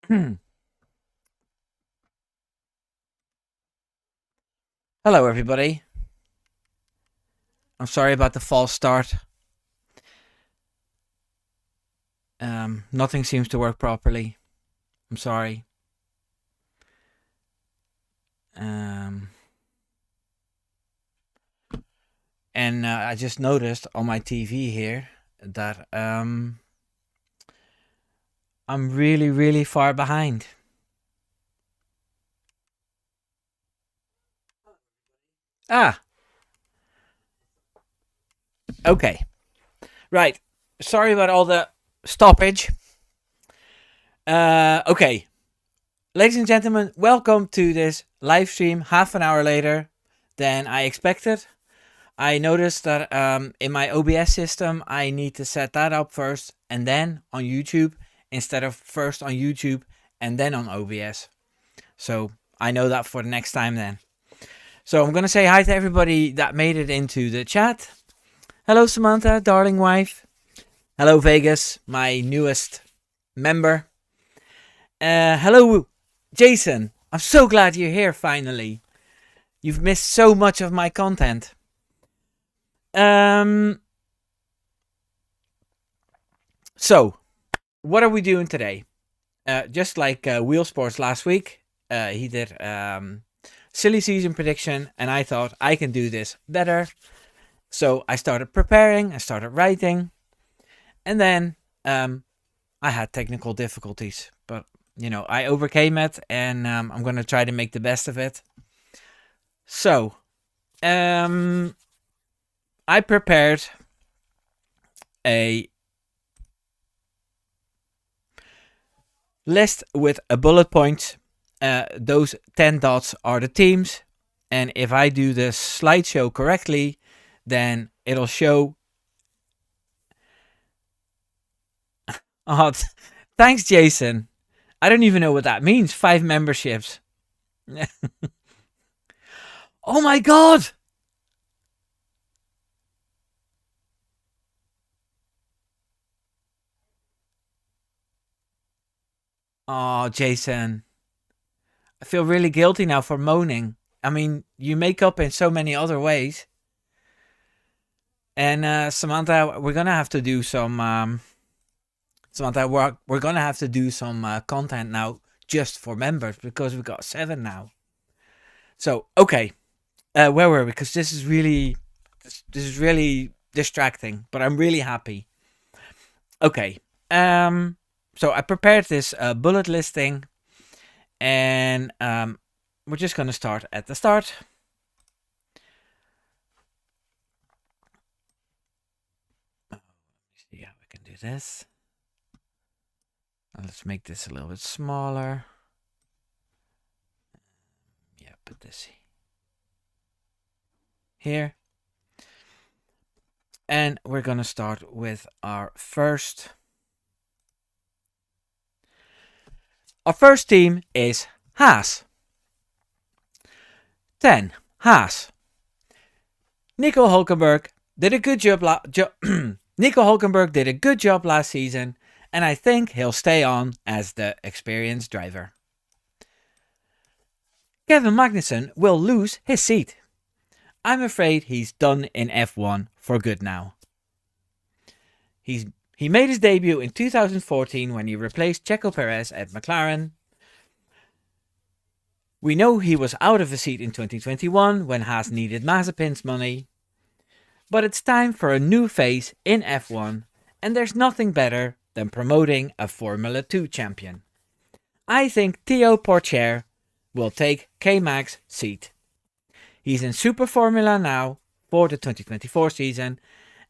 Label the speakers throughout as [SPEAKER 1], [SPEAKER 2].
[SPEAKER 1] Hello, everybody. I'm sorry about the false start. Nothing seems to work properly. I'm sorry. Um, and I just noticed on my TV here that I'm really, really far behind. Ah, okay. Right. Sorry about all the stoppage. Okay. Ladies and gentlemen, welcome to this live stream half an hour later than I expected. I noticed that in my OBS system, I need to set that up first and then on YouTube instead of first on YouTube and then on OBS. So I know that for the next time then. So I'm going to say hi to everybody that made it into the chat. Hello, Samantha, darling wife. Hello, Vegas, my newest member. Hello, Jason. I'm so glad you're here finally. You've missed so much of my content. So, what are we doing today? Just like Wheel Sports last week, he did silly season prediction, and I thought I can do this better. So I started preparing, I started writing, and then I had technical difficulties, but I overcame it, and I'm gonna try to make the best of it. So, I prepared a list with a bullet point. Those 10 dots are the teams, and if I do the slideshow correctly, then it'll show. Oh, thanks, Jason. I don't even know what that means. 5 memberships. Oh my god! Oh, Jason. I feel really guilty now for moaning. I mean, you make up in so many other ways. And Samantha, we're gonna have to do some. Samantha, we're gonna have to do some content now just for members because we got 7 now. So okay, where were we? Because this is really distracting, but I'm really happy. Okay, so I prepared this bullet listing, and we're just gonna start at the start. See how we can do this. Let's make this a little bit smaller. Yeah, put this here. And we're going to start with our first. Our first team is Haas. 10. Haas. Nico Hulkenberg did a good job. Nico Hulkenberg did a good job last season, and I think he'll stay on as the experienced driver. Kevin Magnussen will lose his seat. I'm afraid he's done in F1 for good now. He made his debut in 2014 when he replaced Checo Perez at McLaren. We know he was out of a seat in 2021 when Haas needed Mazepin's money. But it's time for a new phase in F1, and there's nothing better than promoting a Formula 2 champion. I think Theo Pourchaire will take K-Mag's seat. He's in Super Formula now for the 2024 season,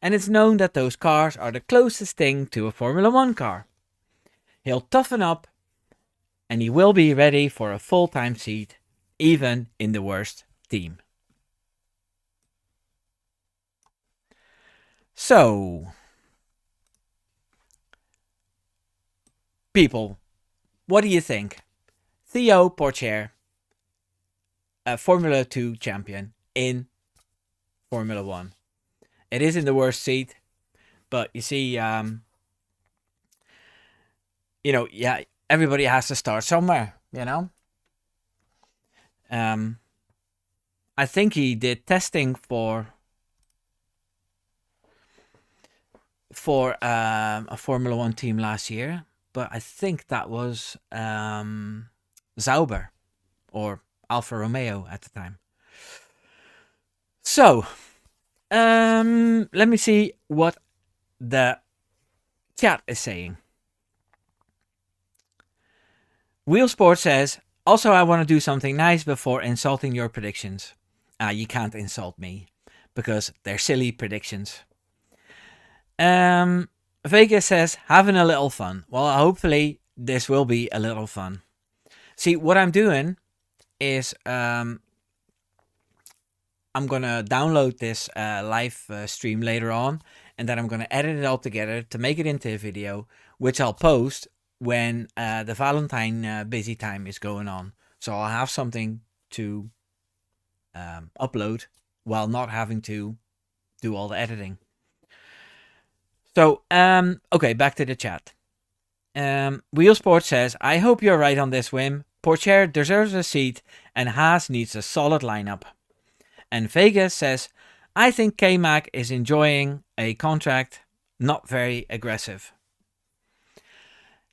[SPEAKER 1] and it's known that those cars are the closest thing to a Formula 1 car. He'll toughen up, and he will be ready for a full-time seat, even in the worst team. So, people, what do you think? Theo Pourchaire, a Formula 2 champion in Formula 1. It is in the worst seat, but you see, everybody has to start somewhere, you know. Um, I think he did testing for a Formula One team last year, but I think that was Sauber or Alfa Romeo at the time. So, let me see what the chat is saying. Wheelsport says, also, I want to do something nice before insulting your predictions. You can't insult me because they're silly predictions. Vegas says, having a little fun. Well, hopefully, this will be a little fun. See, what I'm doing is I'm going to download this live stream later on, and then I'm going to edit it all together to make it into a video, which I'll post when the Valentine busy time is going on. So I'll have something to upload while not having to do all the editing. So, okay, back to the chat. Wheelsport says, I hope you're right on this, Wim. Pourchaire deserves a seat and Haas needs a solid lineup. And Vegas says, I think K-Mac is enjoying a contract, not very aggressive.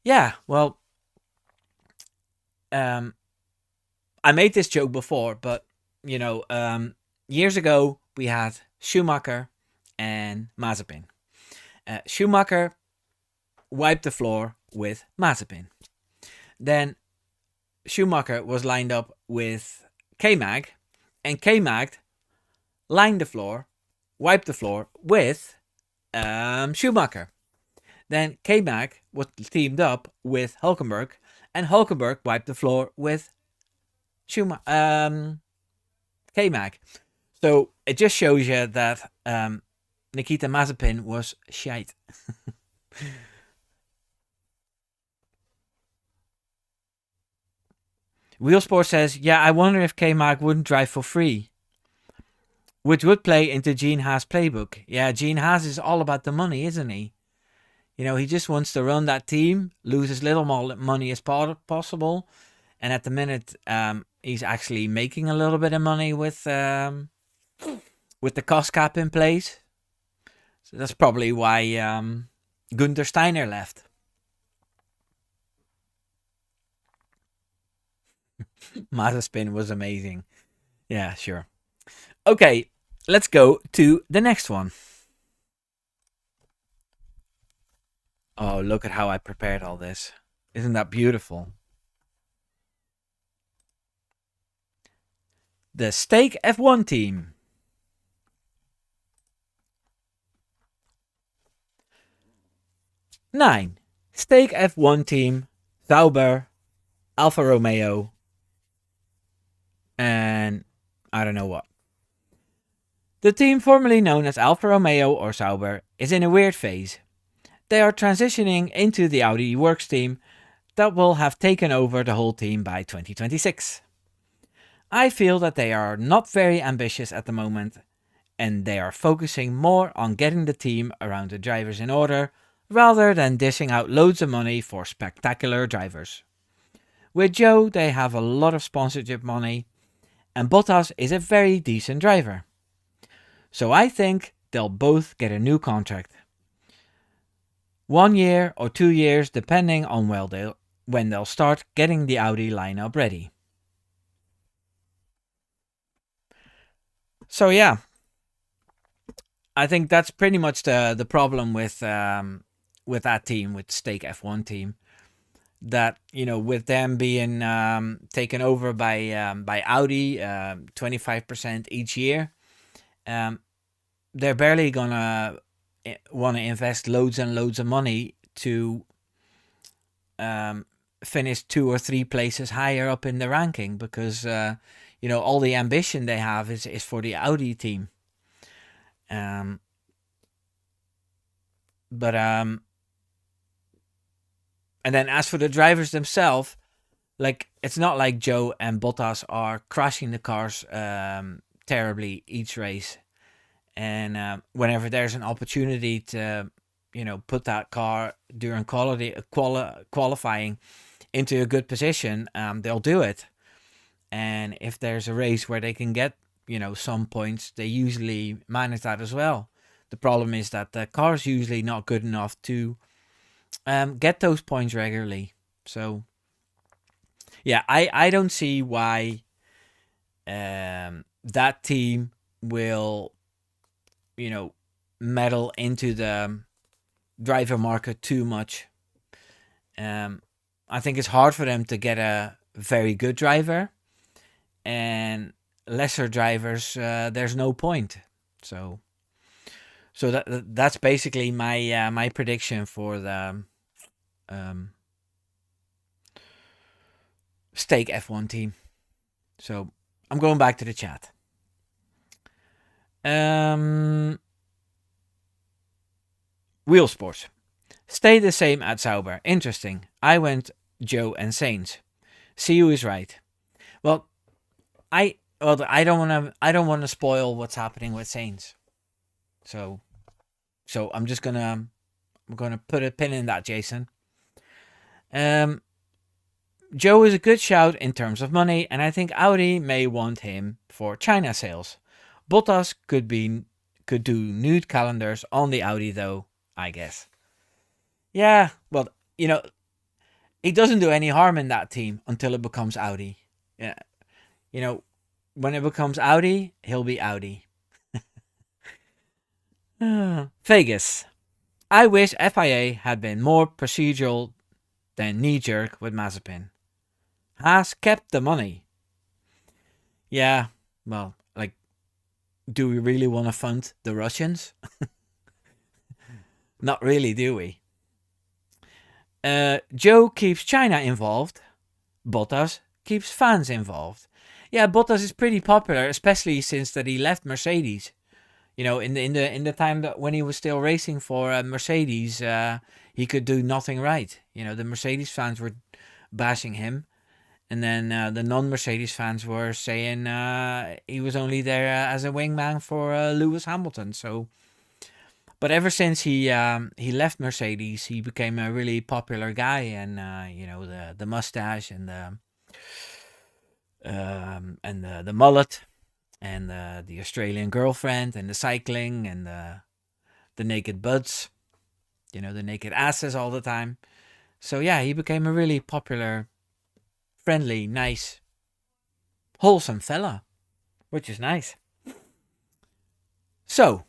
[SPEAKER 1] Yeah, well, I made this joke before, but, you know, years ago we had Schumacher and Mazepin. Schumacher wiped the floor with Mazepin. Then Schumacher was lined up with K-Mag, and K-Mag lined the floor, wiped the floor with Schumacher. Then K-Mag was teamed up with Hulkenberg, and Hulkenberg wiped the floor with K-Mag. So it just shows you that Nikita Mazepin was shite. Wheelsport says, yeah, I wonder if K-Mag wouldn't drive for free. Which would play into Gene Haas' playbook. Yeah, Gene Haas is all about the money, isn't he? You know, he just wants to run that team, lose as little money as possible. And at the minute, he's actually making a little bit of money with the cost cap in place. So that's probably why Gunther Steiner left. Mazepin was amazing. Yeah, sure. Okay, let's go to the next one. Oh, look at how I prepared all this. Isn't that beautiful? The Stake F1 team. Nine. Stake F1 team. Sauber, Alfa Romeo, and I don't know what. The team formerly known as Alfa Romeo or Sauber is in a weird phase. They are transitioning into the Audi Works team that will have taken over the whole team by 2026. I feel that they are not very ambitious at the moment, and they are focusing more on getting the team around the drivers in order, rather than dishing out loads of money for spectacular drivers. With Joe, they have a lot of sponsorship money, and Bottas is a very decent driver. So I think they'll both get a new contract. 1 year or 2 years depending on when they'll start getting the Audi lineup ready. So yeah, I think that's pretty much the problem with that team, with Stake F1 team. That, you know, with them being taken over by Audi, 25% each year, they're barely gonna want to invest loads and loads of money to finish 2 or 3 places higher up in the ranking, because you know, all the ambition they have is for the Audi team. And then as for the drivers themselves, like, it's not like Joe and Bottas are crashing the cars terribly each race. And whenever there's an opportunity to, you know, put that car during qualifying into a good position, they'll do it. And if there's a race where they can get, some points, they usually manage that as well. The problem is that the car's usually not good enough to get those points regularly. So, yeah, I don't see why that team will, meddle into the driver market too much. I think it's hard for them to get a very good driver, and lesser drivers, there's no point. So, that's basically my prediction for the stake F1 team. So I'm going back to the chat. Wheel Sports. Stay the same at Sauber. Interesting. I went Joe and Sainz. See who is right. Well, I don't want to spoil what's happening with Sainz. So I'm just gonna put a pin in that, Jason. Joe is a good shout in terms of money, and I think Audi may want him for China sales. Bottas could do nude calendars on the Audi though, I guess. Yeah, well, he doesn't do any harm in that team until it becomes Audi. Yeah, when it becomes Audi, he'll be Audi. Vegas. I wish FIA had been more procedural than knee-jerk with Mazepin. Has kept the money. Yeah, well, do we really want to fund the Russians? Not really, do we? Joe keeps China involved. Bottas keeps fans involved. Yeah, Bottas is pretty popular, especially since that he left Mercedes. In the time that when he was still racing for Mercedes, he could do nothing right. The Mercedes fans were bashing him, and then the non-Mercedes fans were saying he was only there as a wingman for Lewis Hamilton. So, but ever since he left Mercedes, he became a really popular guy, and the mustache and the mullet, and the Australian girlfriend, and the cycling, and the naked buds, the naked asses all the time. So yeah, he became a really popular, friendly, nice, wholesome fella, which is nice. So,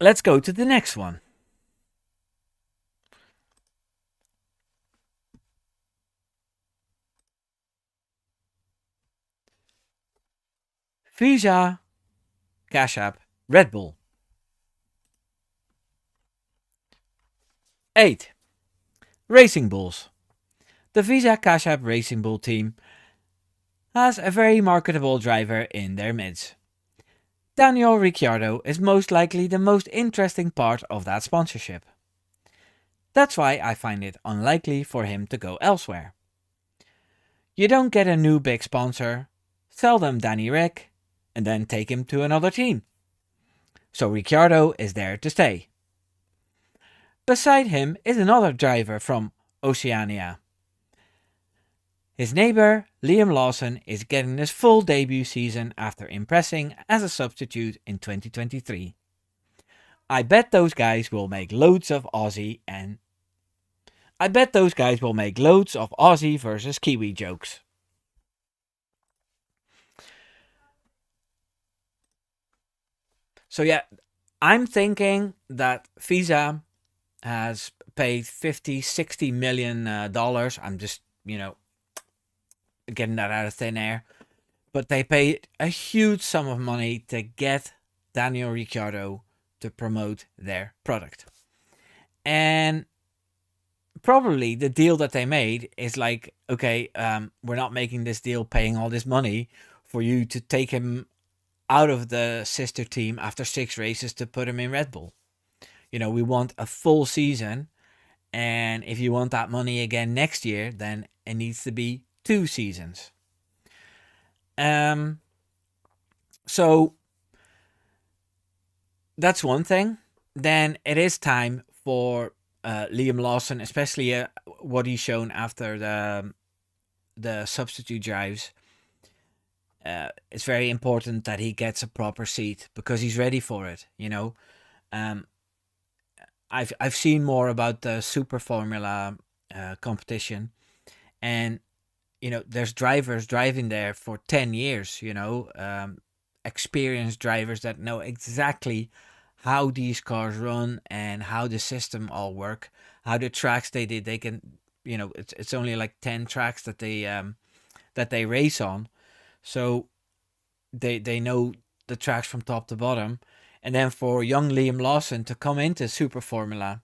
[SPEAKER 1] let's go to the next one. Visa, Cash App, Red Bull. 8. Racing Bulls. The Visa Cash App Racing Bull team has a very marketable driver in their midst. Daniel Ricciardo is most likely the most interesting part of that sponsorship. That's why I find it unlikely for him to go elsewhere. You don't get a new big sponsor, sell them Danny Rick, and then take him to another team. So Ricciardo is there to stay. Beside him is another driver from Oceania. His neighbour, Liam Lawson, is getting his full debut season after impressing as a substitute in 2023. I bet those guys will make loads of Aussie versus Kiwi jokes. So yeah, I'm thinking that Visa has paid $50-60 million. I'm just, getting that out of thin air. But they paid a huge sum of money to get Daniel Ricciardo to promote their product. And probably the deal that they made is like, okay, we're not making this deal paying all this money for you to take him out of the sister team after 6 races to put him in Red Bull. We want a full season, and if you want that money again next year, then it needs to be 2 seasons. So that's one thing. Then it is time for Liam Lawson, especially what he's shown after the substitute drives, it's very important that he gets a proper seat because he's ready for it. Um, I've seen more about the Super Formula competition, and there's drivers driving there for 10 years. Experienced drivers that know exactly how these cars run and how the system all work, how the tracks they did. They can, it's only like 10 tracks that they race on, so they know the tracks from top to bottom. And then for young Liam Lawson to come into Super Formula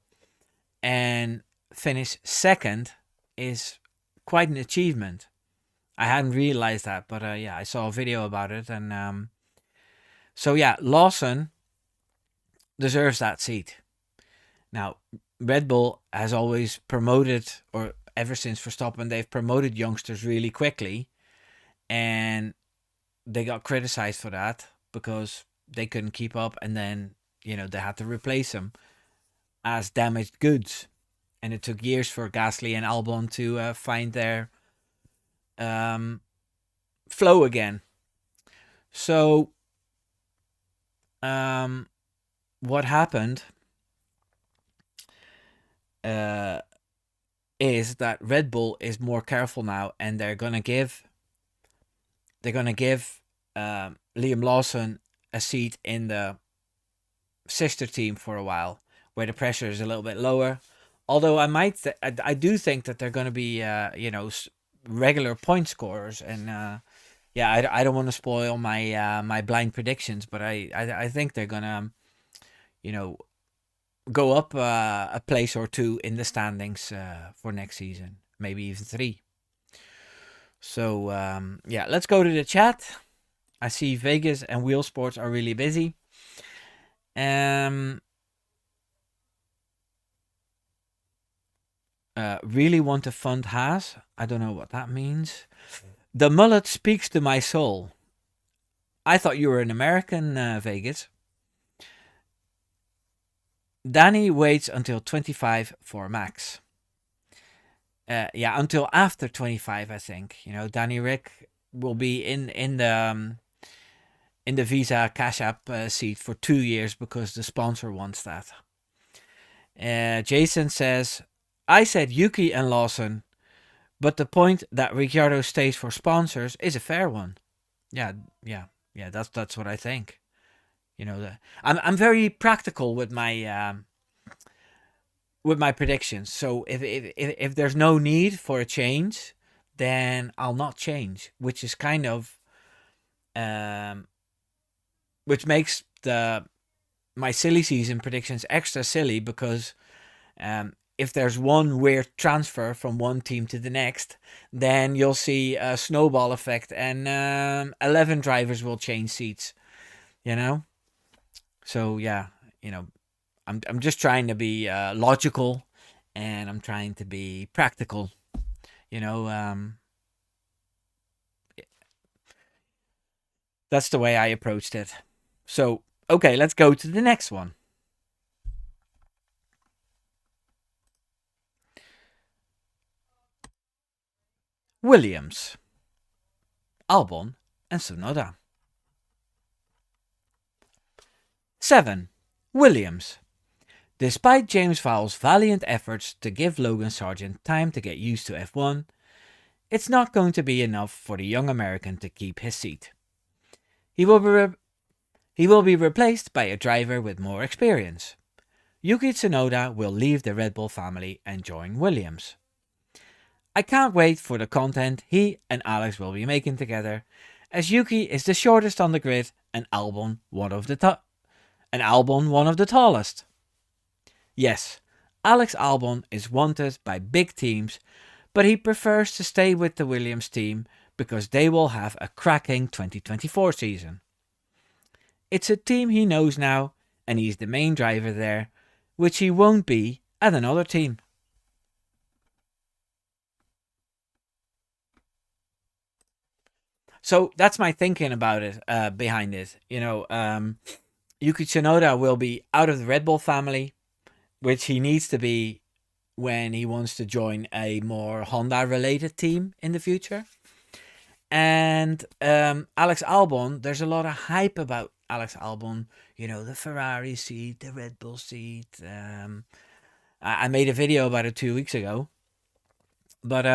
[SPEAKER 1] and finish second is quite an achievement. I hadn't realized that, but yeah, I saw a video about it, and so yeah, Lawson deserves that seat. Now, Red Bull has always promoted, or ever since Verstappen, they've promoted youngsters really quickly, and they got criticized for that because they couldn't keep up, and then they had to replace them as damaged goods, and it took years for Gasly and Albon to find their flow again. So, what happened is that Red Bull is more careful now, and they're gonna give Liam Lawson a seat in the sister team for a while, where the pressure is a little bit lower. Although I do think that they're going to be regular point scorers, and yeah, I don't want to spoil my my blind predictions, but I think they're gonna go up a place or two in the standings for next season, maybe even 3. So yeah, let's go to the chat. I see Vegas and Wheel Sports are really busy. Really want to fund Haas. I don't know what that means. The mullet speaks to my soul. I thought you were an American, Vegas. Danny waits until 25 for Max. Yeah, until after 25, I think. Danny Rick will be in the Visa Cash App seat for 2 years because the sponsor wants that. Jason says, I said Yuki and Lawson, but the point that Ricciardo stays for sponsors is a fair one. Yeah. That's what I think. I'm very practical with my predictions. So if there's no need for a change, then I'll not change, which is kind of which makes my silly season predictions extra silly because if there's one weird transfer from one team to the next, then you'll see a snowball effect, and 11 drivers will change seats. So yeah, I'm just trying to be logical, and I'm trying to be practical. That's the way I approached it. So okay, let's go to the next one. Williams, Albon, and Tsunoda. 7. Williams. Despite James Vowles' valiant efforts to give Logan Sargent time to get used to F1, it's not going to be enough for the young American to keep his seat. He will be replaced by a driver with more experience. Yuki Tsunoda will leave the Red Bull family and join Williams. I can't wait for the content he and Alex will be making together, as Yuki is the shortest on the grid and Albon one of the tallest. Yes, Alex Albon is wanted by big teams, but he prefers to stay with the Williams team because they will have a cracking 2024 season. It's a team he knows now, and he's the main driver there, which he won't be at another team. So that's my thinking about it, behind it. Yuki Tsunoda will be out of the Red Bull family, which he needs to be when he wants to join a more Honda related team in the future. And Alex Albon, there's a lot of hype about Alex Albon. You know, the Ferrari seat, the Red Bull seat. I made a video about it 2 weeks ago. But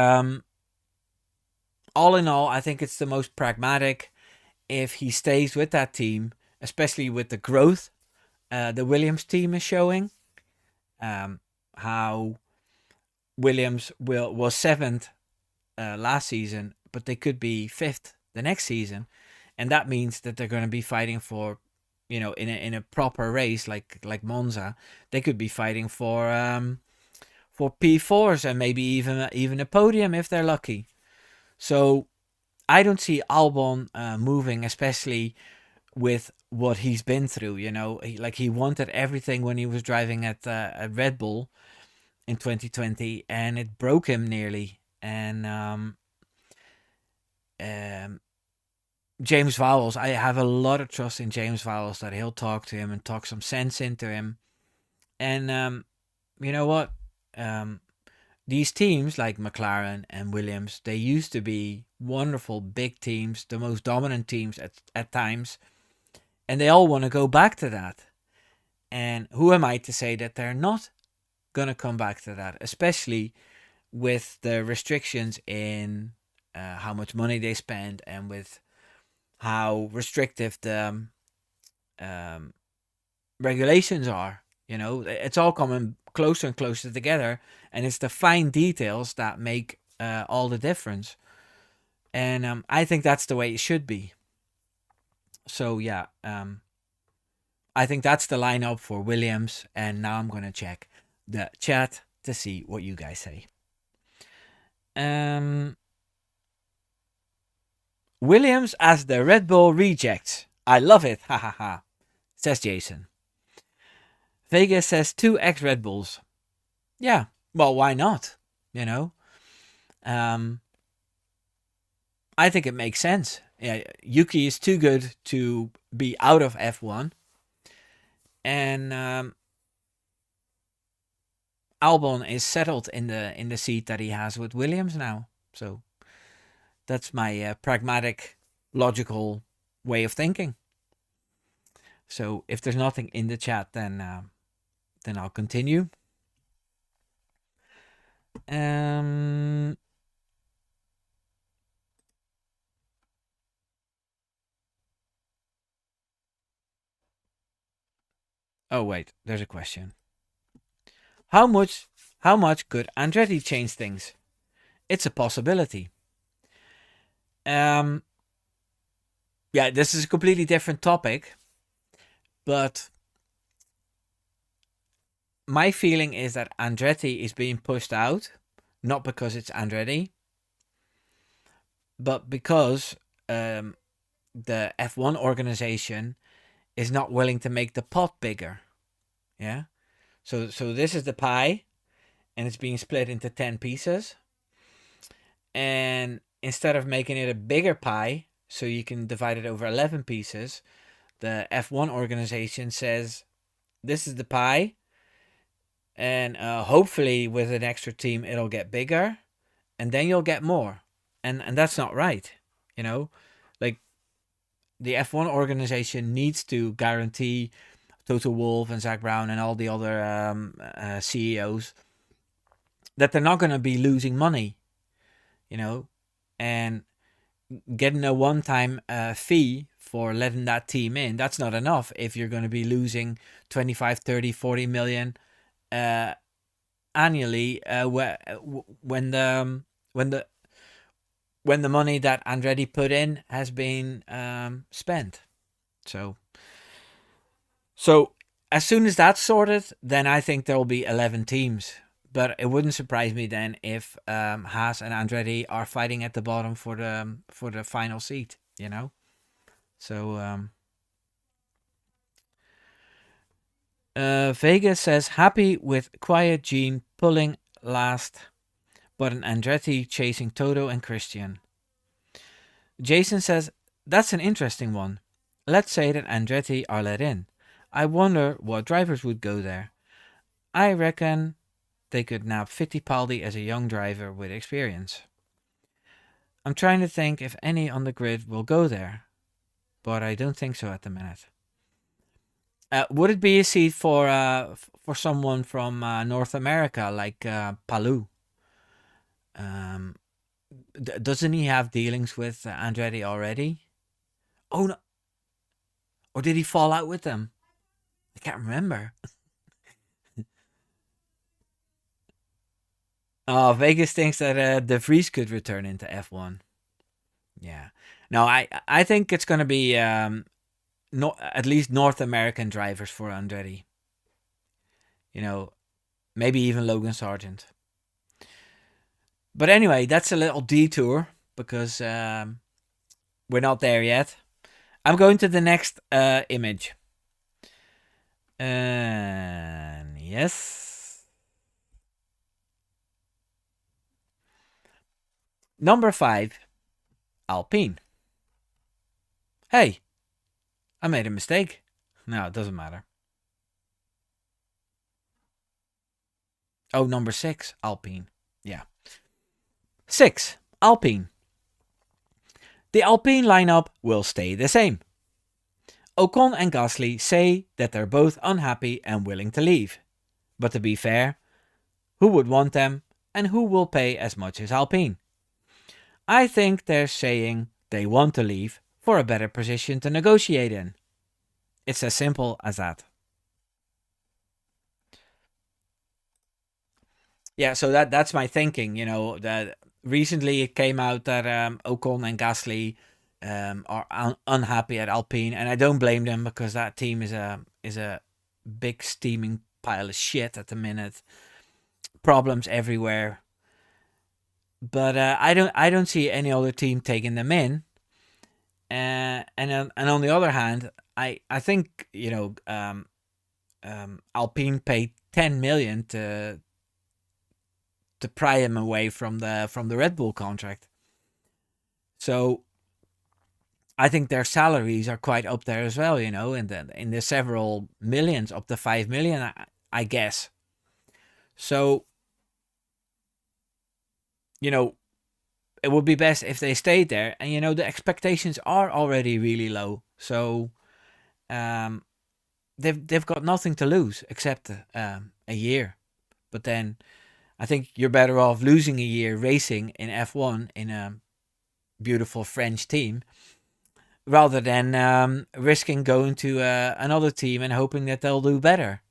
[SPEAKER 1] all in all, I think it's the most pragmatic if he stays with that team, especially with the growth the Williams team is showing. How Williams was seventh last season, but they could be fifth the next season, and that means that they're going to be fighting for, in a proper race like Monza, they could be fighting for P4s and maybe even a podium if they're lucky. So I don't see Albon moving, especially with what he's been through. He wanted everything when he was driving at Red Bull in 2020, and it broke him nearly. And James Vowles, I have a lot of trust in James Vowles that he'll talk to him and talk some sense into him. And you know what? These teams like McLaren and Williams, they used to be wonderful big teams, the most dominant teams at times, and they all want to go back to that. And who am I to say that they're not going to come back to that, especially with the restrictions in how much money they spend and with how restrictive the regulations are. It's all coming closer and closer together, and it's the fine details that make all the difference. And I think that's the way it should be. So yeah, I think that's the lineup for Williams. And now I'm gonna check the chat to see what you guys say. Williams as the Red Bull rejects. I love it. Ha ha ha. Says Jason. Vegas says 2 ex Red Bulls. Yeah, well, why not? I think it makes sense. Yeah, Yuki is too good to be out of F1, and Albon is settled in the seat that he has with Williams now. So that's my pragmatic, logical way of thinking. So if there's nothing in the chat, then I'll continue. Oh wait, there's a question. How much could Andretti change things? It's a possibility. Yeah, this is a completely different topic, but my feeling is that Andretti is being pushed out, not because it's Andretti, but because the F1 organization is not willing to make the pot bigger. Yeah? So this is the pie, and it's being split into 10 pieces. And instead of making it a bigger pie, so you can divide it over 11 pieces, the F1 organization says, this is the pie, and hopefully with an extra team it'll get bigger, and then you'll get more. And that's not right. Like, the F1 organization needs to guarantee Toto Wolff and Zach Brown and all the other CEOs that they're not going to be losing money, and getting a one-time fee for letting that team in, that's not enough if you're going to be losing 25, 30, 40 million annually when the money that Andretti put in has been spent. So as soon as that's sorted, then I think there will be 11 teams. But it wouldn't surprise me then if Haas and Andretti are fighting at the bottom for the final seat. So Vegas says happy with Quiet Gene pulling last, but an Andretti chasing Toto and Christian. Jason says that's an interesting one. Let's say that Andretti are let in. I wonder what drivers would go there. I reckon they could nab Fittipaldi as a young driver with experience. I'm trying to think if any on the grid will go there, but I don't think so at the minute. Would it be a seat for someone from North America like Palou? Um, doesn't he have dealings with Andretti already? Oh no, or did he fall out with them? I can't remember. Oh, Vegas thinks that De Vries could return into F1. Yeah. No, I think it's going to be no, at least North American drivers for Andretti. You know, maybe even Logan Sargent. But anyway, that's a little detour because we're not there yet. I'm going to the next image. And yes. Number 5, Alpine. Hey, I made a mistake. No, it doesn't matter. Oh, number 6, Alpine. Yeah. 6, Alpine. The Alpine lineup will stay the same. Ocon and Gasly say that they're both unhappy and willing to leave. But to be fair, who would want them and who will pay as much as Alpine? I think they're saying they want to leave for a better position to negotiate in. It's as simple as that. Yeah, so that's my thinking. You know, that recently it came out that Ocon and Gasly are unhappy at Alpine, and I don't blame them because that team is a big steaming pile of shit at the minute. Problems everywhere. But I don't see any other team taking them in. And on the other hand, I think Alpine paid 10 million to pry him away from the Red Bull contract. So I think their salaries are quite up there as well, in the several millions, up to 5 million, I guess. So it would be best if they stayed there, and the expectations are already really low. So um, they've got nothing to lose except a year. But then I think you're better off losing a year racing in F1 in a beautiful French team rather than risking going to another team and hoping that they'll do better.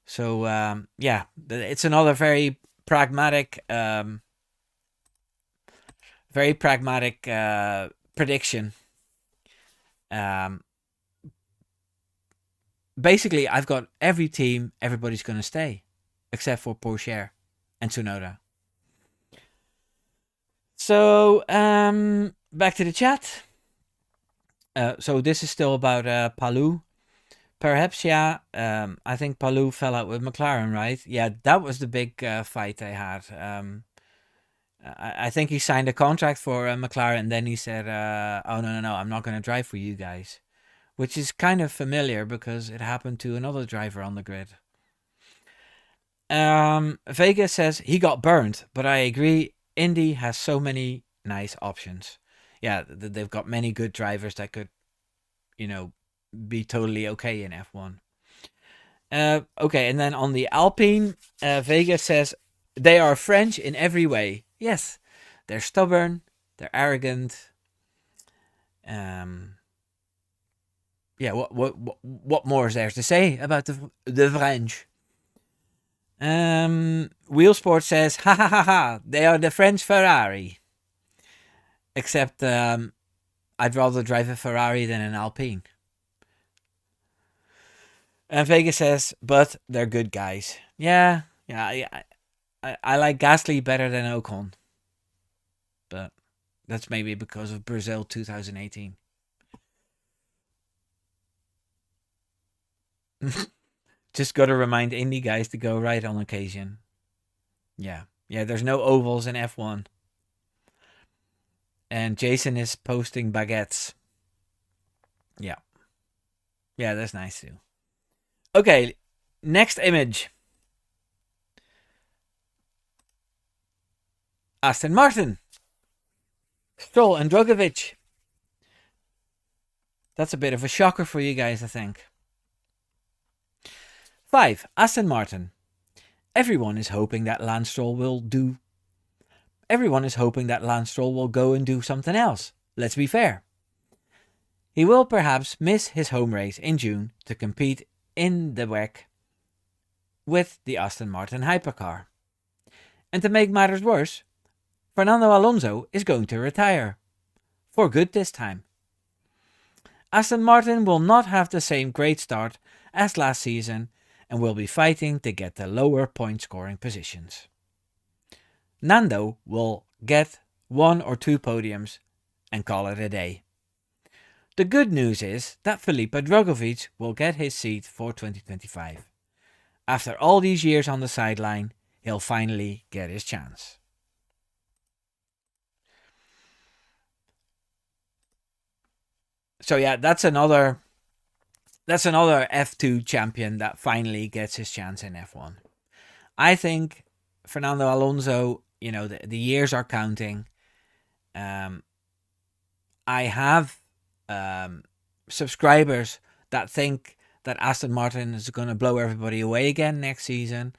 [SPEAKER 1] So yeah, it's another very pragmatic prediction. Um, Basically, I've got every team. Everybody's going to stay, except for Porsche and Tsunoda. So back to the chat. So this is still about Palou. Perhaps, yeah. I think Palou fell out with McLaren, right? Yeah, that was the big fight they had. I think he signed a contract for McLaren, and then he said, "Oh no, I'm not going to drive for you guys," which is kind of familiar because it happened to another driver on the grid. Vega says he got burned, but I agree. Indy has so many nice options. Yeah, they've got many good drivers that could, be totally okay in F1. Okay, and then on the Alpine, Vega says they are French in every way. Yes, they're stubborn, they're arrogant. Yeah, what more is there to say about the French? Wheelsport says, ha ha ha ha, they are the French Ferrari. Except I'd rather drive a Ferrari than an Alpine. And Vegas says, but they're good guys. Yeah. I like Gasly better than Ocon. But that's maybe because of Brazil 2018. Just got to remind Indy guys to go right on occasion. Yeah, there's no ovals in F1. And Jason is posting baguettes. Yeah, that's nice too. Okay, next image. Aston Martin. Stroll and Drugovich. That's a bit of a shocker for you guys, I think. 5. Aston Martin. Everyone is hoping that Lance Stroll will go and do something else. Let's be fair. He will perhaps miss his home race in June to compete in the WEC with the Aston Martin hypercar. And to make matters worse, Fernando Alonso is going to retire. For good this time. Aston Martin will not have the same great start as last season and will be fighting to get the lower point scoring positions. Nando will get 1 or 2 podiums and call it a day. The good news is that Felipe Drugovich will get his seat for 2025. After all these years on the sideline, he'll finally get his chance. So yeah, that's another F2 champion that finally gets his chance in F1. I think Fernando Alonso, the years are counting. I have subscribers that think that Aston Martin is going to blow everybody away again next season.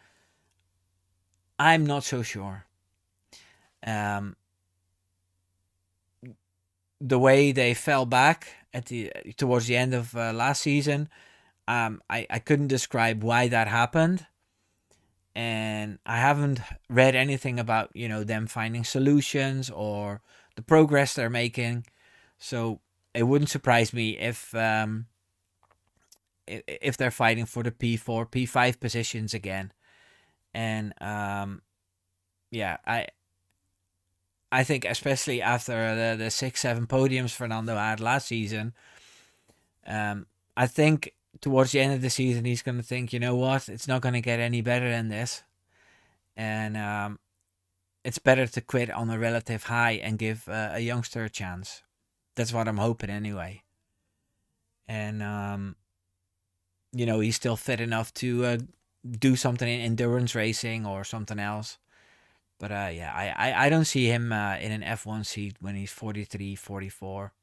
[SPEAKER 1] I'm not so sure. The way they fell back towards the end of last season, I couldn't describe why that happened, and I haven't read anything about them finding solutions or the progress they're making. So it wouldn't surprise me if they're fighting for the P4, P5 positions again, and I think especially after the 6-7 podiums Fernando had last season, I think towards the end of the season he's going to think, you know what, it's not going to get any better than this, and it's better to quit on a relative high and give a youngster a chance. That's what I'm hoping anyway. And he's still fit enough to do something in endurance racing or something else. But I don't see him in an F1 seat when he's 43, 44.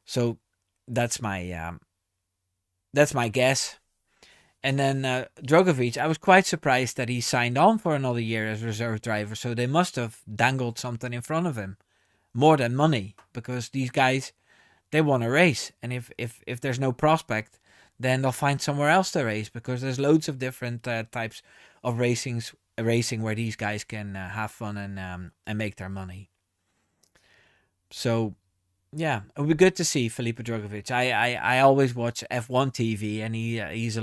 [SPEAKER 1] So that's my guess. And then Drugovich, I was quite surprised that he signed on for another year as reserve driver. So they must have dangled something in front of him, more than money, because these guys, they want to race, and if there's no prospect, then they'll find somewhere else to race, because there's loads of different types of racing where these guys can have fun and make their money. So yeah, it would be good to see Felipe Drugovich. I always watch F1 TV, and he's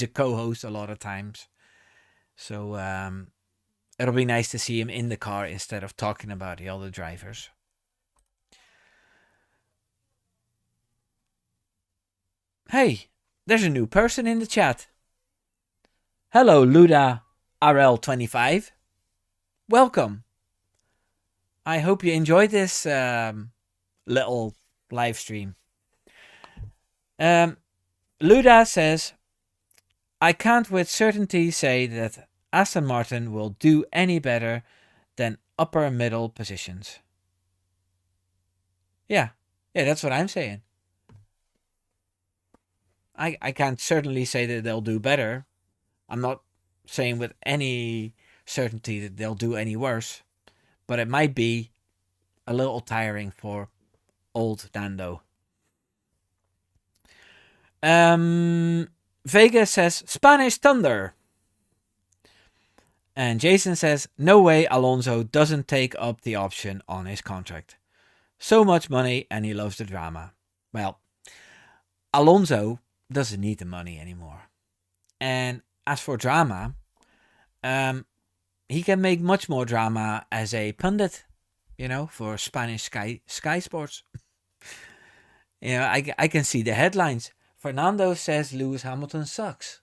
[SPEAKER 1] a co-host a lot of times. So it'll be nice to see him in the car instead of talking about the other drivers. Hey, there's a new person in the chat. Hello, Luda RL25. Welcome. I hope you enjoyed this little live stream. Luda says, I can't with certainty say that Aston Martin will do any better than upper middle positions. Yeah, that's what I'm saying. I can't certainly say that they'll do better. I'm not saying with any certainty that they'll do any worse, but it might be a little tiring for old Nando. Vega says Spanish Thunder. And Jason says no way Alonso doesn't take up the option on his contract. So much money and he loves the drama. Well, Alonso doesn't need the money anymore. And as for drama, he can make much more drama as a pundit, for Spanish Sky Sports. I can see the headlines. Fernando says Lewis Hamilton sucks.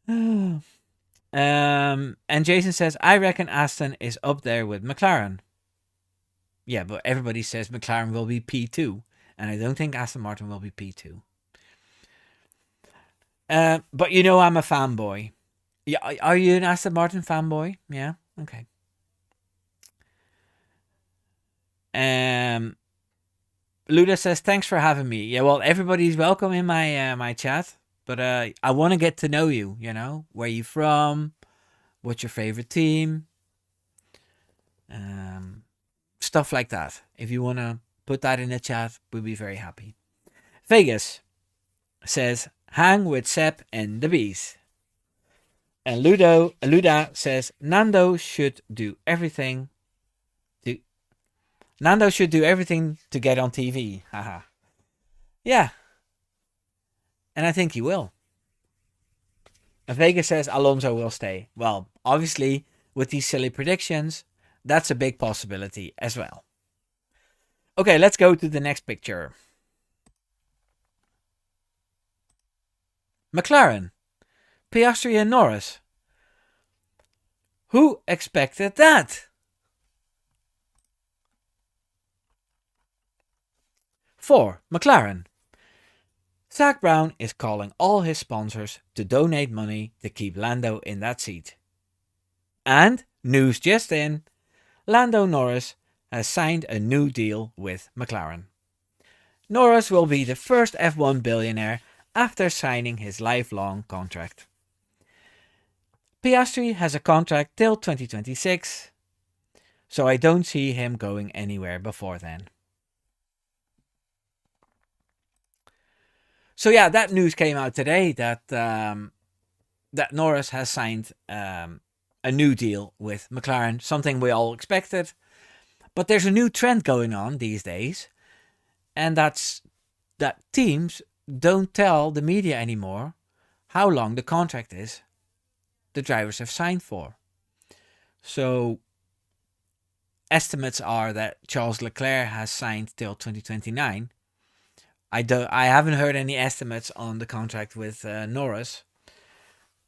[SPEAKER 1] And Jason says, I reckon Aston is up there with McLaren. Yeah, but everybody says McLaren will be P2. And I don't think Aston Martin will be P2. But I'm a fanboy. Yeah, are you an Aston Martin fanboy? Yeah. Okay. Um, Luda says thanks for having me. Yeah, well, everybody's welcome in my chat, but I want to get to know you. You know, where you from? What's your favorite team? Um, Stuff like that. If you want to put that in the chat, we'll be very happy. Vegas says hang with Sep and the bees. And Luda says Nando should do everything. To, Nando should do everything to get on TV. Haha. Yeah, and I think he will. And Vegas says Alonso will stay. Well, obviously, with these silly predictions, that's a big possibility as well. Okay, let's go to the next picture. McLaren, Piastri, and Norris. Who expected that? 4. McLaren. Zak Brown is calling all his sponsors to donate money to keep Lando in that seat. And, news just in, Lando Norris has signed a new deal with McLaren. Norris will be the first F1 billionaire after signing his lifelong contract. Piastri has a contract till 2026, so I don't see him going anywhere before then. So yeah, that news came out today that that Norris has signed a new deal with McLaren, something we all expected. But there's a new trend going on these days, and that's that teams don't tell the media anymore how long the contract is the drivers have signed for. So estimates are that Charles Leclerc has signed till 2029. I haven't heard any estimates on the contract with Norris,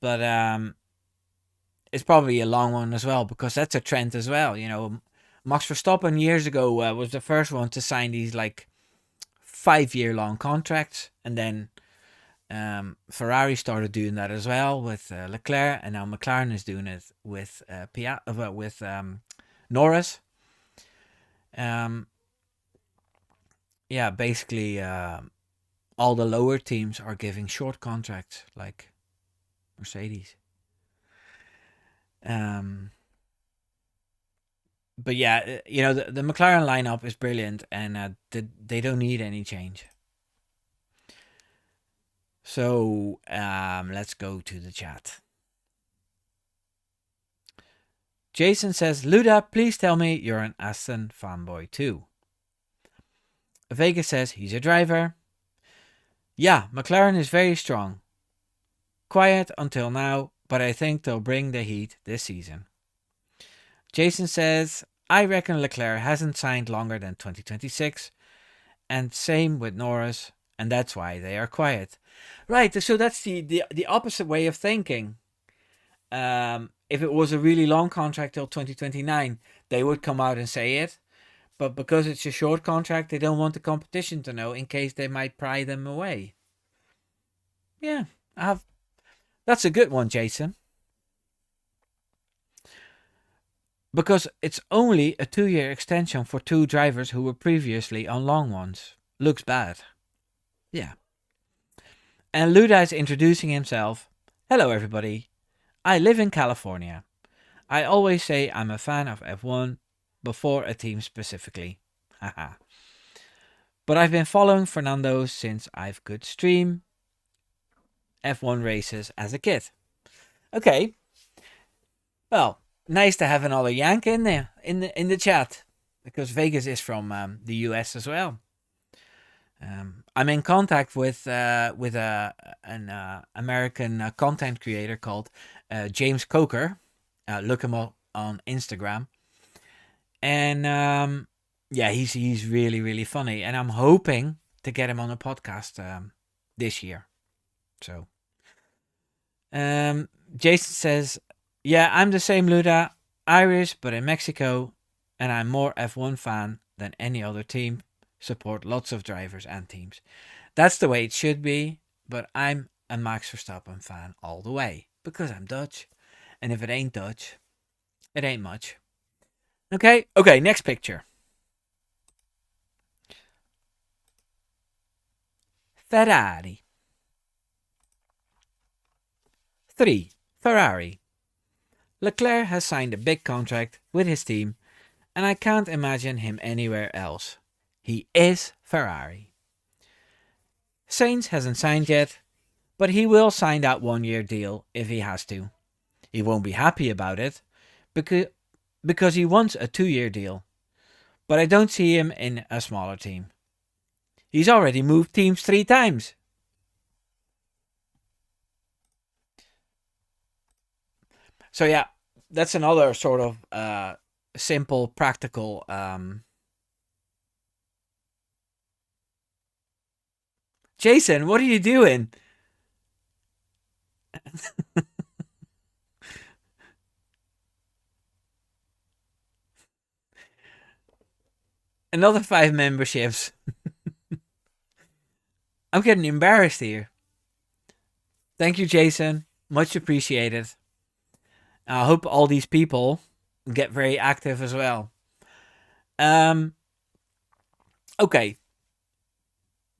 [SPEAKER 1] but it's probably a long one as well because that's a trend as well. You know, Max Verstappen years ago was the first one to sign these like 5-year long contracts, and then Ferrari started doing that as well with Leclerc, and now McLaren is doing it with Norris. Yeah, basically, all the lower teams are giving short contracts, like Mercedes. But yeah, you know, the McLaren lineup is brilliant, and they don't need any change. So let's go to the chat. Jason says, Luda, please tell me you're an Aston fanboy too. Vegas says he's a driver. Yeah, McLaren is very strong. Quiet until now, but I think they'll bring the heat this season. Jason says, I reckon Leclerc hasn't signed longer than 2026, and same with Norris, and that's why they are quiet. Right, so that's the opposite way of thinking. If it was a really long contract till 2029, they would come out and say it. But because it's a short contract, they don't want the competition to know in case they might pry them away. Yeah, that's a good one, Jason. Because it's only a 2-year extension for 2 drivers who were previously on long ones. Looks bad. Yeah. And Luda is introducing himself. Hello, everybody. I live in California. I always say I'm a fan of F1 before a team specifically. Haha. But I've been following Fernando since I could stream F1 races as a kid. Okay. Well, nice to have another Yank in there in the chat, because Vegas is from the US as well. I'm in contact with an American content creator called James Coker. Look him up on Instagram, and yeah, he's really really funny, and I'm hoping to get him on a podcast this year. So, Jason says, yeah, I'm the same, Luda, Irish but in Mexico, and I'm more F1 fan than any other team. Support lots of drivers and teams. That's the way it should be, but I'm a Max Verstappen fan all the way. because I'm Dutch. And if it ain't Dutch, it ain't much. Okay, next picture. Ferrari. 3. Ferrari. Leclerc has signed a big contract with his team, and I can't imagine him anywhere else. He is Ferrari. Sainz hasn't signed yet, but he will sign that 1 year deal if he has to. He won't be happy about it because he wants a 2 year deal, but I don't see him in a smaller team. He's already moved teams 3 times. So yeah, that's another sort of simple, practical. Jason, what are you doing? Another 5 memberships. I'm getting embarrassed here. Thank you, Jason. Much appreciated. I hope all these people get very active as well. Um, okay,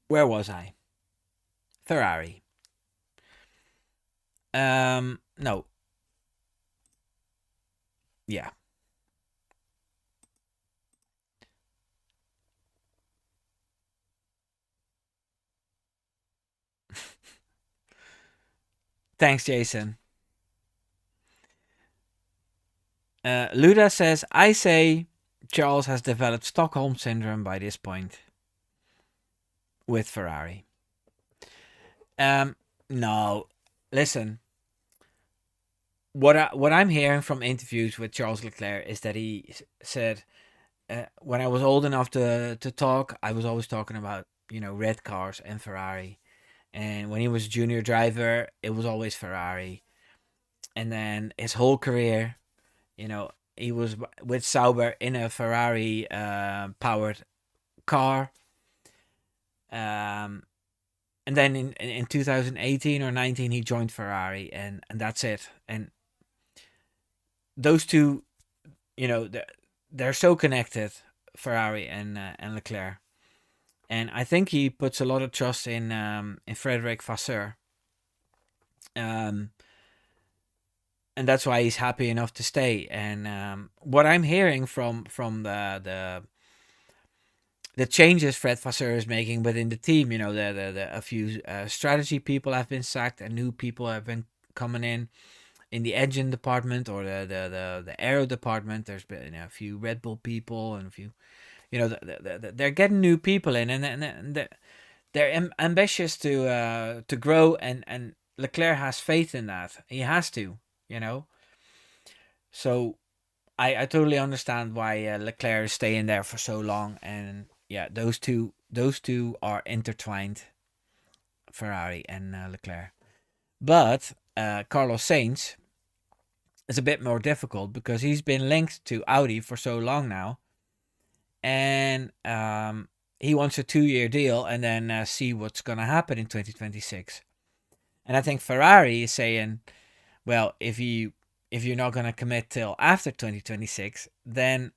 [SPEAKER 1] where was I? Ferrari. No. Yeah. Thanks, Jason. Luda says, I say Charles has developed Stockholm Syndrome by this point with Ferrari. No. Listen, what I'm hearing from interviews with Charles Leclerc is that he said, when I was old enough to talk, I was always talking about red cars and Ferrari, and when he was junior driver, it was always Ferrari, and then his whole career, he was with Sauber in a Ferrari powered car. And then in 2018 or 19 he joined Ferrari, and that's it. And those two, they're so connected, Ferrari and Leclerc. And I think he puts a lot of trust in Frederic Vasseur. And that's why he's happy enough to stay. And what I'm hearing from the changes Fred Vasseur is making within the team, a few strategy people have been sacked and new people have been coming in the engine department or the aero department. There's been a few Red Bull people and a few, they're getting new people in, and they're ambitious to grow, and Leclerc has faith in that. He has to, So I totally understand why Leclerc is staying there for so long, and yeah, those two are intertwined, Ferrari and Leclerc. But Carlos Sainz is a bit more difficult because he's been linked to Audi for so long now, and he wants a 2 year deal and then see what's going to happen in 2026. And I think Ferrari is saying, well, if you're not going to commit till after 2026, then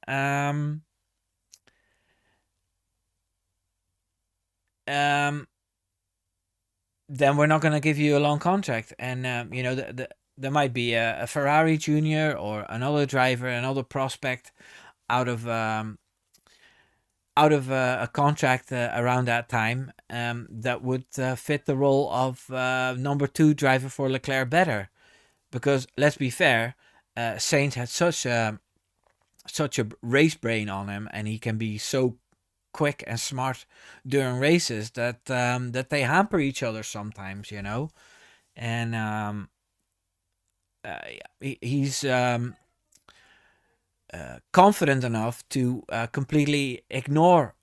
[SPEAKER 1] then we're not going to give you a long contract. And there might be a Ferrari junior or another driver, another prospect out of a contract around that time that would fit the role of number 2 driver for Leclerc better. Because let's be fair, Sainz had such a race brain on him, and he can be so quick and smart during races that that they hamper each other sometimes, and he's confident enough to completely ignore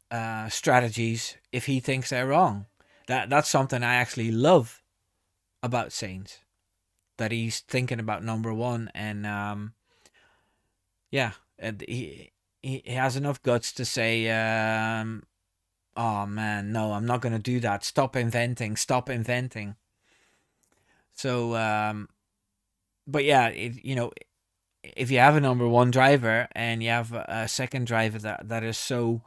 [SPEAKER 1] strategies if he thinks they're wrong. That's something I actually love about Sainz, that he's thinking about number 1, and yeah, and he has enough guts to say, "Oh man, no, I'm not gonna do that. Stop inventing. Stop inventing." So but yeah, if you have a number one driver and you have a second driver that is so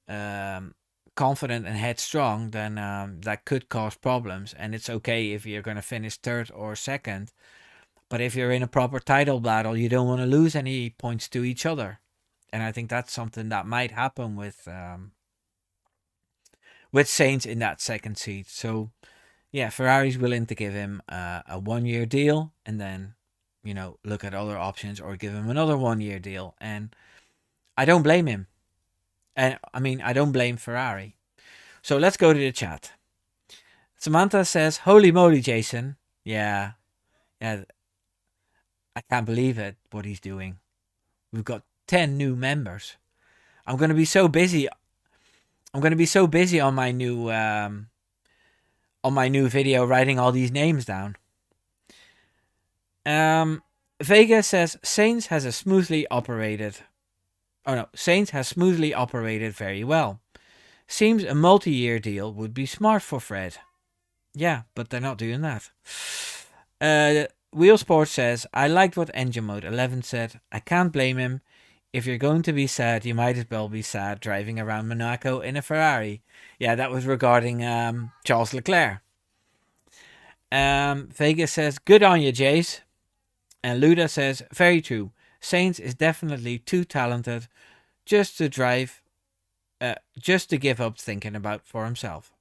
[SPEAKER 1] um, confident and headstrong, then that could cause problems. And it's okay if you're going to finish third or second. But if you're in a proper title battle, you don't want to lose any points to each other. And I think that's something that might happen with Sainz in that second seat. So yeah, Ferrari's willing to give him a 1 year deal and then look at other options or give him another 1 year deal. And I don't blame him. And I mean, I don't blame Ferrari. So let's go to the chat. Samantha says, "Holy moly, Jason! Yeah, yeah, I can't believe it. What he's doing. We've got 10 new members. I'm gonna be so busy. I'm gonna be so busy on my new video writing all these names down." Vega says Sainz has a smoothly operated. Oh no, Sainz has smoothly operated very well. Seems a multi-year deal would be smart for Fred. Yeah, but they're not doing that. Wheel Sport says, I liked what Engine Mode 11 said. I can't blame him. If you're going to be sad, you might as well be sad driving around Monaco in a Ferrari. Yeah, that was regarding Charles Leclerc. Vegas says, good on you, Jace. And Luda says, very true. Sainz is definitely too talented just to just to give up thinking about for himself.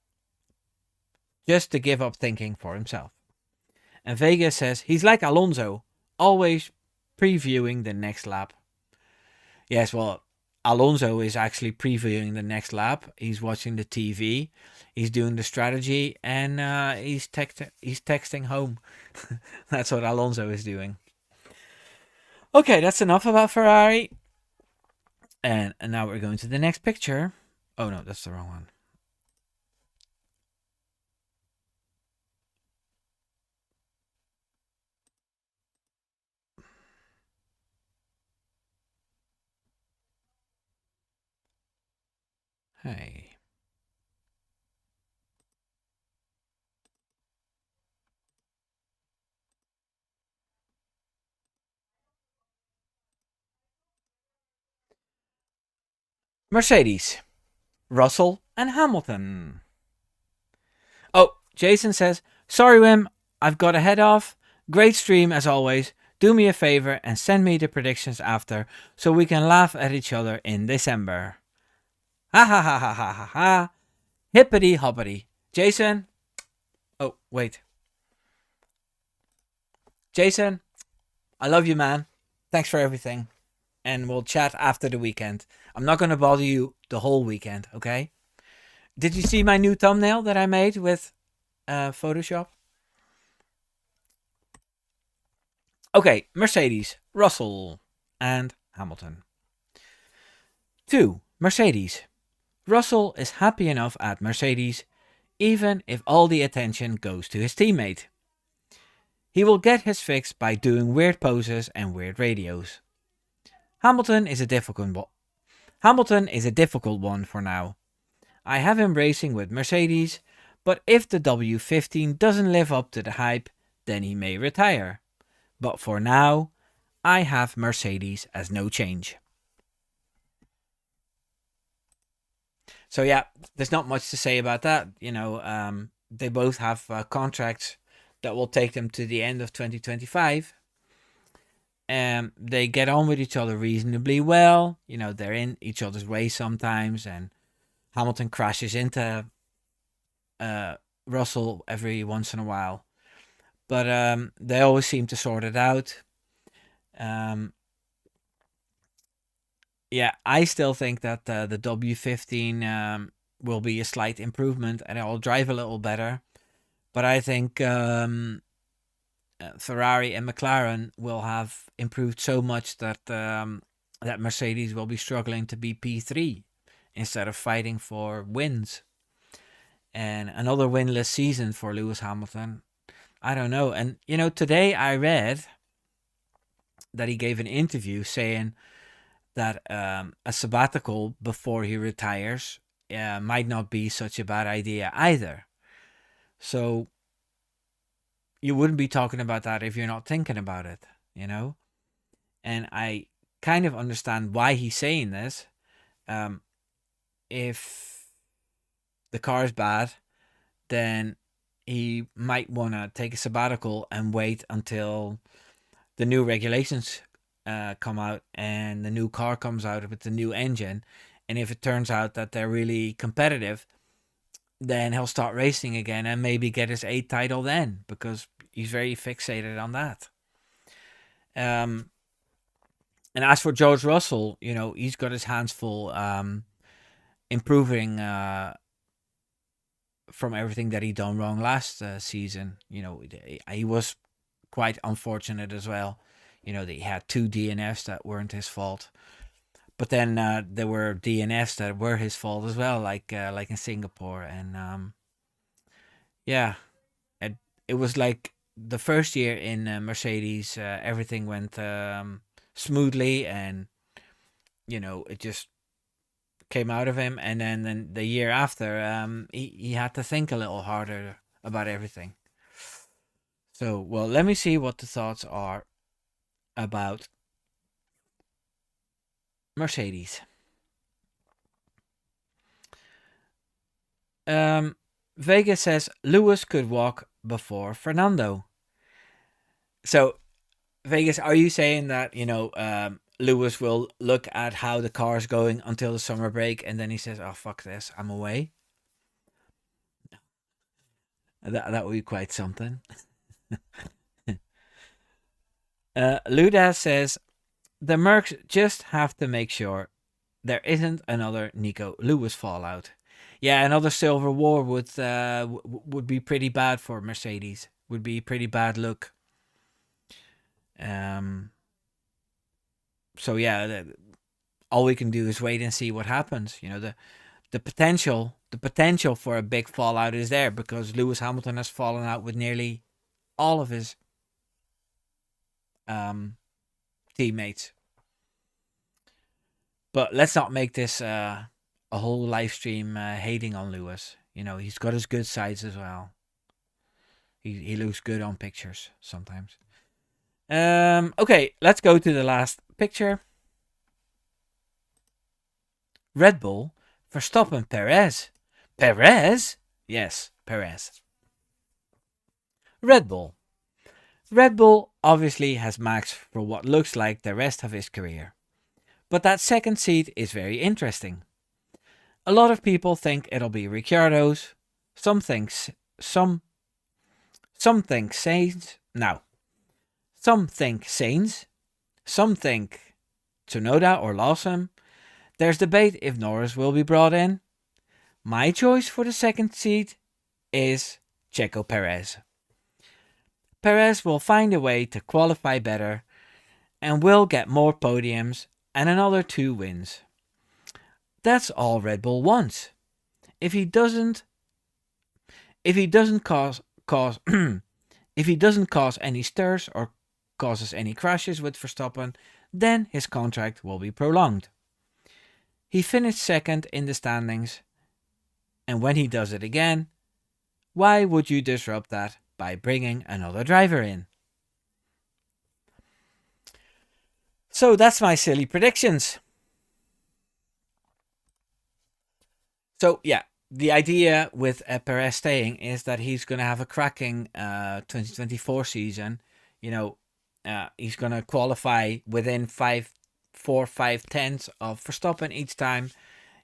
[SPEAKER 1] Just to give up thinking for himself. And Vegas says, he's like Alonso, always previewing the next lap. Yes, well, Alonso is actually previewing the next lap. He's watching the TV, he's doing the strategy, and he's texting home. That's what Alonso is doing. Okay, that's enough about Ferrari. And now we're going to the next picture. Oh no, that's the wrong one. Hey. Mercedes, Russell, and Hamilton. Oh, Jason says, sorry, Wim, I've got to head off. Great stream as always. Do me a favor and send me the predictions after so we can laugh at each other in December. Ha ha ha ha ha ha ha. Hippity hoppity. Jason. Oh, wait. Jason, I love you, man. Thanks for everything. And we'll chat after the weekend. I'm not going to bother you the whole weekend, okay? Did you see my new thumbnail that I made with Photoshop? Okay, Mercedes, Russell, and Hamilton. 2. Mercedes. Russell is happy enough at Mercedes, even if all the attention goes to his teammate. He will get his fix by doing weird poses and weird radios. Hamilton is a difficult one for now. I have him racing with Mercedes, but if the W15 doesn't live up to the hype, then he may retire. But for now, I have Mercedes as no change. So yeah, there's not much to say about that. They both have contracts that will take them to the end of 2025. They get on with each other reasonably well. They're in each other's way sometimes, and Hamilton crashes into Russell every once in a while. But they always seem to sort it out. Yeah, I still think that the W15 will be a slight improvement and it will drive a little better. But I think Ferrari and McLaren will have improved so much that that Mercedes will be struggling to be P3 instead of fighting for wins. And another winless season for Lewis Hamilton. I don't know. And, today I read that he gave an interview saying that a sabbatical before he retires might not be such a bad idea either. So, you wouldn't be talking about that if you're not thinking about it, you know? And I kind of understand why he's saying this. Um, if the car is bad, then he might want to take a sabbatical and wait until the new regulations come out and the new car comes out with the new engine. And if it turns out that they're really competitive, then he'll start racing again and maybe get his eighth title then, because he's very fixated on that. And as for George Russell, he's got his hands full improving from everything that he done wrong last season. He was quite unfortunate as well. That he had two DNFs that weren't his fault. But then there were DNFs that were his fault as well, like in Singapore. And yeah, it was like the first year in Mercedes, everything went smoothly, and it just came out of him. And then the year after, he had to think a little harder about everything. So, well, let me see what the thoughts are about Mercedes. Vegas says Lewis could walk before Fernando. So, Vegas, are you saying that Lewis will look at how the car's going until the summer break, and then he says, "Oh, fuck this, I'm away"? That would be quite something. Luda says the Mercs just have to make sure there isn't another Nico Lewis fallout. Yeah, another Silver War would be pretty bad for Mercedes. Would be pretty bad look. So yeah, all we can do is wait and see what happens. The potential for a big fallout is there, because Lewis Hamilton has fallen out with nearly all of his teammates. But let's not make this a whole live stream hating on Lewis. He's got his good sides as well. He looks good on pictures sometimes. Okay, let's go to the last picture. Red Bull, Verstappen, Perez. Perez? Yes, Perez. Red Bull. Red Bull obviously has Max for what looks like the rest of his career. But that second seat is very interesting. A lot of people think it'll be Ricciardo's. Some think Sainz. Now, some think Sainz. Some think Tsunoda or Lawson. There's debate if Norris will be brought in. My choice for the second seat is Checo Perez. Perez will find a way to qualify better and will get more podiums and another 2 wins. That's all Red Bull wants. If he doesn't cause if he doesn't cause any stirs or causes any crashes with Verstappen, then his contract will be prolonged. He finished second in the standings, and when he does it again, why would you disrupt that by bringing another driver in? So that's my silly predictions. So yeah, the idea with Perez staying is that he's going to have a cracking 2024 season. He's going to qualify within 4-5 tenths of Verstappen each time.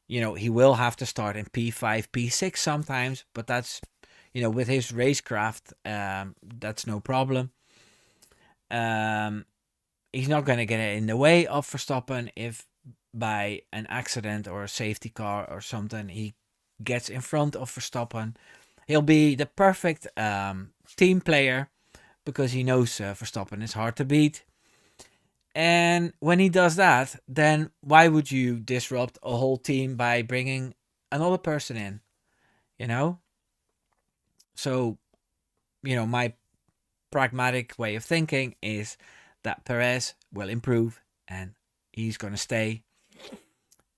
[SPEAKER 1] He will have to start in P5, P6 sometimes, but that's, with his racecraft, that's no problem. He's not going to get in the way of Verstappen if by an accident or a safety car or something he gets in front of Verstappen. He'll be the perfect team player, because he knows Verstappen is hard to beat. And when he does that, then why would you disrupt a whole team by bringing another person in? So, my pragmatic way of thinking is that Perez will improve and he's going to stay.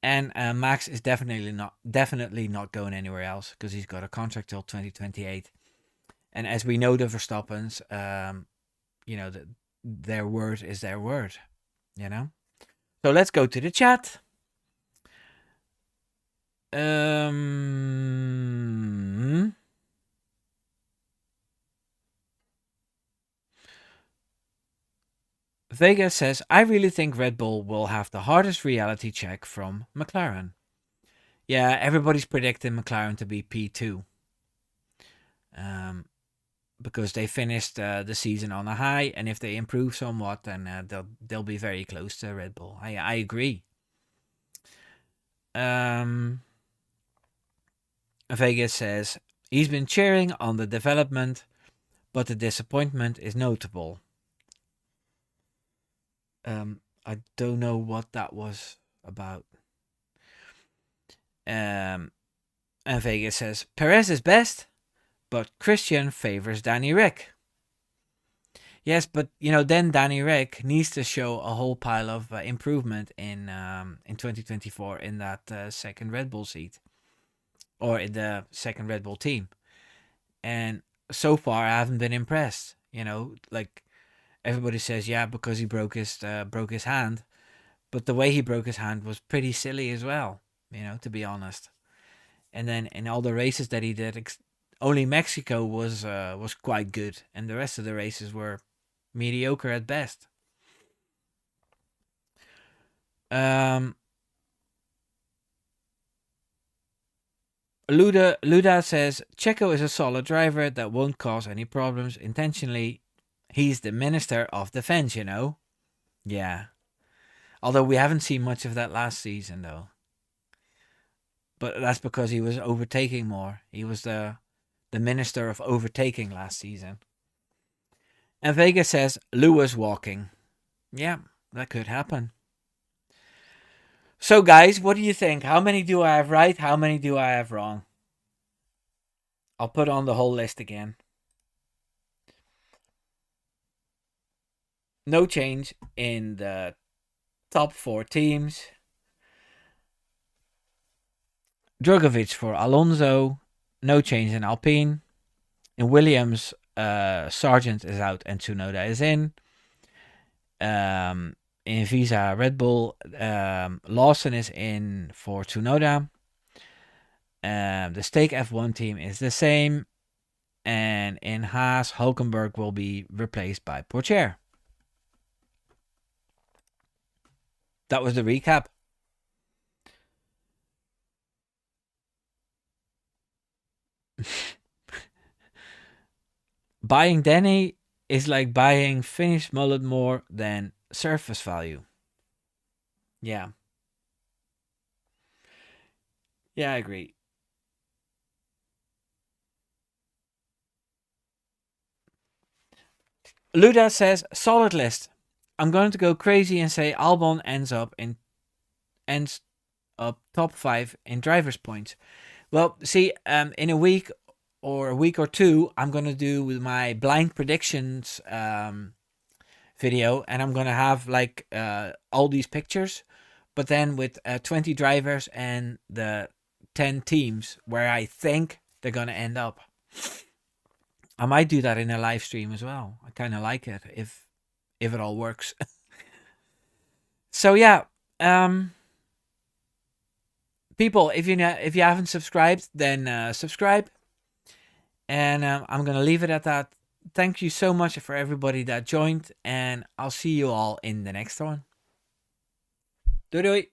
[SPEAKER 1] And Max is definitely not going anywhere else, because he's got a contract till 2028. And as we know, the Verstappens, their word is their word, you know? So let's go to the chat. Vegas says, I really think Red Bull will have the hardest reality check from McLaren. Yeah, everybody's predicting McLaren to be P2. Because they finished the season on a high, and if they improve somewhat, then they'll be very close to Red Bull. I agree. Vegas says, he's been cheering on the development, but the disappointment is notable. I don't know what that was about. And Vegas says, Perez is best, but Christian favors Danny Rick. Yes, but then Danny Rick needs to show a whole pile of improvement in 2024 in that second Red Bull seat, or in the second Red Bull team. And so far, I haven't been impressed. Like everybody says, yeah, because he broke his hand, but the way he broke his hand was pretty silly as well. To be honest. And then in all the races that he did, only Mexico was quite good, and the rest of the races were mediocre at best. Luda says, Checo is a solid driver that won't cause any problems intentionally. He's the Minister of Defense, Yeah. Although we haven't seen much of that last season, though. But that's because he was overtaking more. He was the Minister of Overtaking last season. And Vega says, Lewis walking. Yeah, that could happen. So, guys, what do you think? How many do I have right? How many do I have wrong? I'll put on the whole list again. No change in the top 4 teams. Drogovic for Alonso. No change in Alpine. In Williams, Sargent is out and Tsunoda is in. In Visa Red Bull, Lawson is in for Tsunoda. The Stake F1 team is the same. And in Haas, Hulkenberg will be replaced by Pourchaire. That was the recap. Buying Denny is like buying finished mullet more than surface value. Yeah. Yeah, I agree. Luda says, solid list. I'm going to go crazy and say Albon ends up top 5 in drivers' points. Well, see, in a week or two, I'm going to do my blind predictions video, and I'm going to have like all these pictures, but then with 20 drivers and the 10 teams where I think they're going to end up. I might do that in a live stream as well. I kind of like it if it all works. So yeah, people, if you haven't subscribed, then subscribe. And I'm gonna leave it at that. Thank you so much for everybody that joined, and I'll see you all in the next one. Doei doei.